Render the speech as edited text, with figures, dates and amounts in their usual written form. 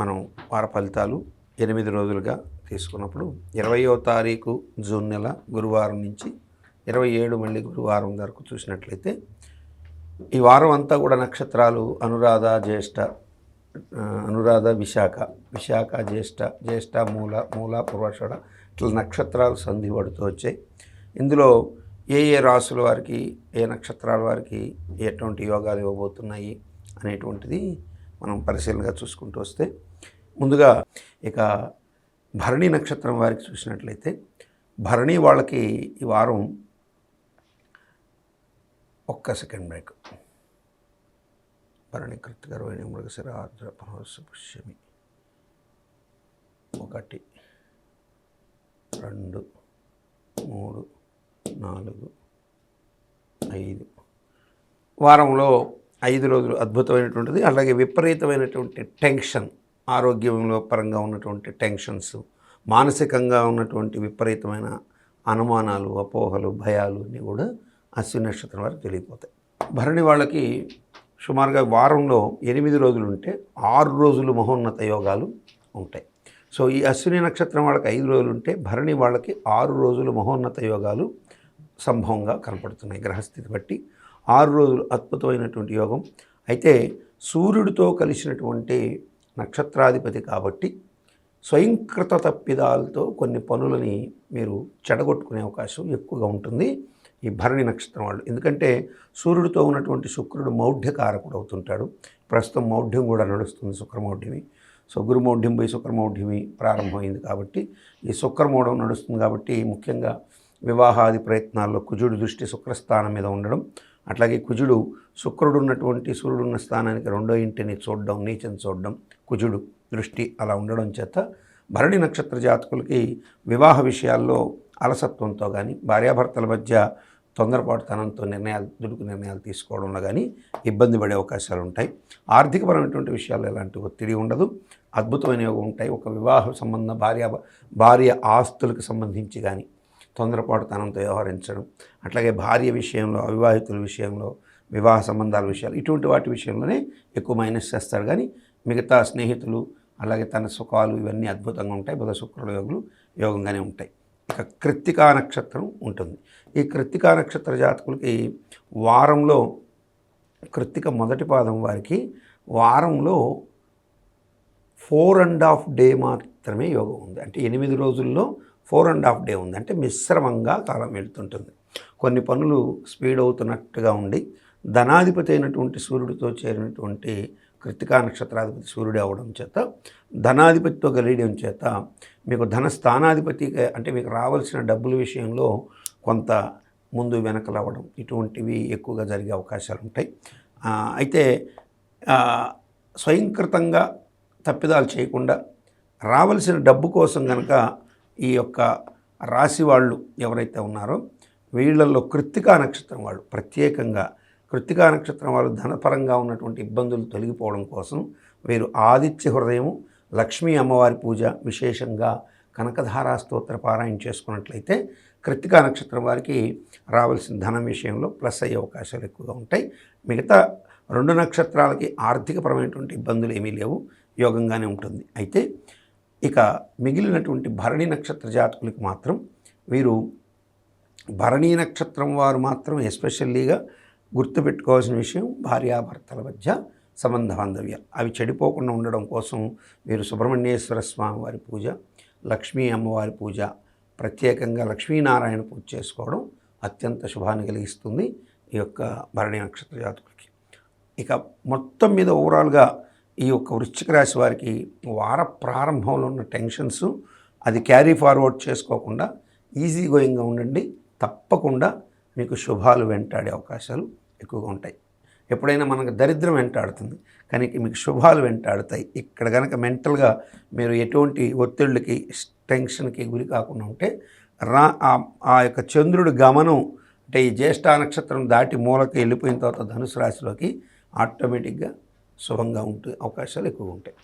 మనం వార ఫలితాలు 8 రోజులుగా తీసుకున్నప్పుడు 20వ తారీఖు జూన్ నెల గురువారం నుంచి 27 మళ్ళీ గురువారం వరకు చూసినట్లయితే ఈ వారం అంతా కూడా నక్షత్రాలు అనురాధ జ్యేష్ఠ, అనురాధ విశాఖ, విశాఖ జ్యేష్ఠ, జ్యేష్ఠ మూల, మూల పూర్వాషాఢ ఇట్లా నక్షత్రాలు సంధి పడుతూ వచ్చాయి. ఇందులో ఏ ఏ రాసుల వారికి ఏ నక్షత్రాల వారికి ఎటువంటి యోగాలు ఇవ్వబోతున్నాయి అనేటువంటిది మనం పరిశీలనగా చూసుకుంటూ వస్తే, ముందుగా ఇక భరణి నక్షత్రం వారికి చూసినట్లయితే భరణి వాళ్ళకి ఈ వారం ఒక్క సెకండ్ బ్రేక్. భరణి కృత్తిక రోహిణి మృగశిర ఆర్ద్ర పునర్వసు పుష్యమి 1 2 3 4 5 వారంలో 5 రోజులు అద్భుతమైనటువంటిది. అలాగే విపరీతమైనటువంటి టెన్షన్, ఆరోగ్యంలో పరంగా ఉన్నటువంటి టెన్షన్స్, మానసికంగా ఉన్నటువంటి విపరీతమైన అనుమానాలు, అపోహలు, భయాలు అన్నీ కూడా అశ్విని నక్షత్రం వారికి తెలియపోతాయి. భరణి వాళ్ళకి సుమారుగా వారంలో 8 రోజులు ఉంటే 6 రోజులు మహోన్నత యోగాలు ఉంటాయి. సో ఈ అశ్విని నక్షత్రం వాళ్ళకి 5 రోజులు ఉంటే భరణి వాళ్ళకి 6 రోజులు మహోన్నత యోగాలు సంభవంగా కనపడుతున్నాయి. గ్రహస్థితి బట్టి 6 రోజులు అద్భుతమైనటువంటి యోగం. అయితే సూర్యుడితో కలిసినటువంటి నక్షత్రాధిపతి కాబట్టి స్వయంకృత తప్పిదాలతో కొన్ని పనులని మీరు చెడగొట్టుకునే అవకాశం ఎక్కువగా ఉంటుంది ఈ భరణి నక్షత్రం వాళ్ళు. ఎందుకంటే సూర్యుడితో ఉన్నటువంటి శుక్రుడు మౌఢ్యకారకుడు అవుతుంటాడు. ప్రస్తుతం మౌఢ్యం కూడా నడుస్తుంది, శుక్రమౌఢ్యమి. సో గురుమౌఢ్యం పోయి శుక్రమౌఢ్యమి ప్రారంభమైంది కాబట్టి ఈ శుక్రమౌఢం నడుస్తుంది కాబట్టి ముఖ్యంగా వివాహాది ప్రయత్నాల్లో కుజుడు దృష్టి శుక్రస్థానం మీద ఉండడం, అట్లాగే కుజుడు శుక్రుడు ఉన్నటువంటి సూర్యుడు ఉన్న స్థానానికి 2వ ఇంటిని చూడడం, నీచం చూడడం, కుజుడు దృష్టి అలా ఉండడం చేత భరణి నక్షత్ర జాతకులకి వివాహ విషయాల్లో అలసత్వంతో కానీ, భార్యాభర్తల మధ్య తొందరపాటుతనంతో దుడుకు నిర్ణయాలు తీసుకోవడంలో కానీ ఇబ్బంది పడే అవకాశాలు ఉంటాయి. ఆర్థికపరమైనటువంటి విషయాల్లో ఎలాంటి ఒత్తిడి ఉండదు, అద్భుతమైన యోగం ఉంటాయి. ఒక వివాహ సంబంధం భార్య ఆస్తులకు సంబంధించి కానీ తొందరపాటుతనంతో వ్యవహరించడం, అట్లాగే భార్య విషయంలో, అవివాహితుల విషయంలో, వివాహ సంబంధాల విషయాలు ఇటువంటి వాటి విషయంలోనే ఎక్కువ మైనస్ చేస్తాడు. కానీ మిగతా స్నేహితులు అలాగే తన సుఖాలు ఇవన్నీ అద్భుతంగా ఉంటాయి. బుధ శుక్రుల యోగంగానే ఉంటాయి. ఇక కృత్తికా నక్షత్రం ఉంటుంది. ఈ కృత్తికా నక్షత్ర జాతకులకి వారంలో కృత్తిక మొదటి పాదం వారికి వారంలో 4.5 డే మాత్రమే యోగం ఉంది. అంటే 8 రోజుల్లో 4.5 డే ఉంది. అంటే మిశ్రమంగా కాలం వెళుతుంటుంది. కొన్ని పనులు స్పీడ్ అవుతున్నట్టుగా ఉండి ధనాధిపతి అయినటువంటి సూర్యుడితో చేరినటువంటి కృత్తికా నక్షత్రాధిపతి సూర్యుడు అవడం చేత, ధనాధిపతితో కలియడం చేత మీకు ధన స్థానాధిపతి అంటే మీకు రావాల్సిన డబ్బుల విషయంలో కొంత ముందు వెనకలు అవ్వడం ఇటువంటివి ఎక్కువగా జరిగే అవకాశాలు ఉంటాయి. అయితే స్వయంకృతంగా తప్పిదాలు చేయకుండా రావాల్సిన డబ్బు కోసం కనుక ఈ యొక్క రాశి వాళ్ళు ఎవరైతే ఉన్నారో వీళ్ళల్లో కృత్తికా నక్షత్రం వాళ్ళు ప్రత్యేకంగా కృత్తికా నక్షత్రం వాళ్ళు ధనపరంగా ఉన్నటువంటి ఇబ్బందులు తొలగిపోవడం కోసం వీరు ఆదిత్య హృదయము, లక్ష్మీ అమ్మవారి పూజ, విశేషంగా కనకధారా స్తోత్ర పారాయణ చేసుకున్నట్లయితే కృత్తికా నక్షత్రం వారికి రావాల్సిన ధనం విషయంలో ప్లస్ అయ్యే అవకాశాలు ఎక్కువగా ఉంటాయి. మిగతా 2 నక్షత్రాలకి ఆర్థికపరమైనటువంటి ఇబ్బందులు ఏమీ లేవు, యోగంగానే ఉంటుంది. అయితే ఇక మిగిలినటువంటి భరణి నక్షత్ర జాతకులకి మాత్రం వీరు భరణి నక్షత్రం వారు మాత్రం ఎస్పెషల్లీగా గుర్తుపెట్టుకోవాల్సిన విషయం భార్యాభర్తల మధ్య సంబంధ బాంధవ్యాలు అవి చెడిపోకుండా ఉండడం కోసం వీరు సుబ్రహ్మణ్యేశ్వర స్వామి వారి పూజ, లక్ష్మీ అమ్మవారి పూజ, ప్రత్యేకంగా లక్ష్మీనారాయణ పూజ చేసుకోవడం అత్యంత శుభాన్ని కలిగిస్తుంది ఈ యొక్క భరణి నక్షత్ర జాతకులకి. ఇక మొత్తం మీద ఓవరాల్గా ఈ యొక్క వృశ్చిక రాశి వారికి వార ప్రారంభంలో ఉన్న టెన్షన్స్ అది క్యారీ ఫార్వర్డ్ చేసుకోకుండా ఈజీ గోయింగ్గా ఉండండి. తప్పకుండా మీకు శుభాలు వెంటాడే అవకాశాలు ఎక్కువగా ఉంటాయి. ఎప్పుడైనా మనకు దరిద్రం వెంటాడుతుంది, కానీ మీకు శుభాలు వెంటాడుతాయి. ఇక్కడ కనుక మెంటల్గా మీరు ఎటువంటి ఒత్తిళ్ళకి టెన్షన్కి గురి కాకుండా ఉంటే ఆ యొక్క చంద్రుడి గమనం అంటే ఈ జ్యేష్ఠ నక్షత్రం దాటి మూలకి వెళ్ళిపోయిన తర్వాత ధనుసు రాశిలోకి ఆటోమేటిక్గా శుభంగా ఉంటే అవకాశాలు ఎక్కువ ఉంటాయి.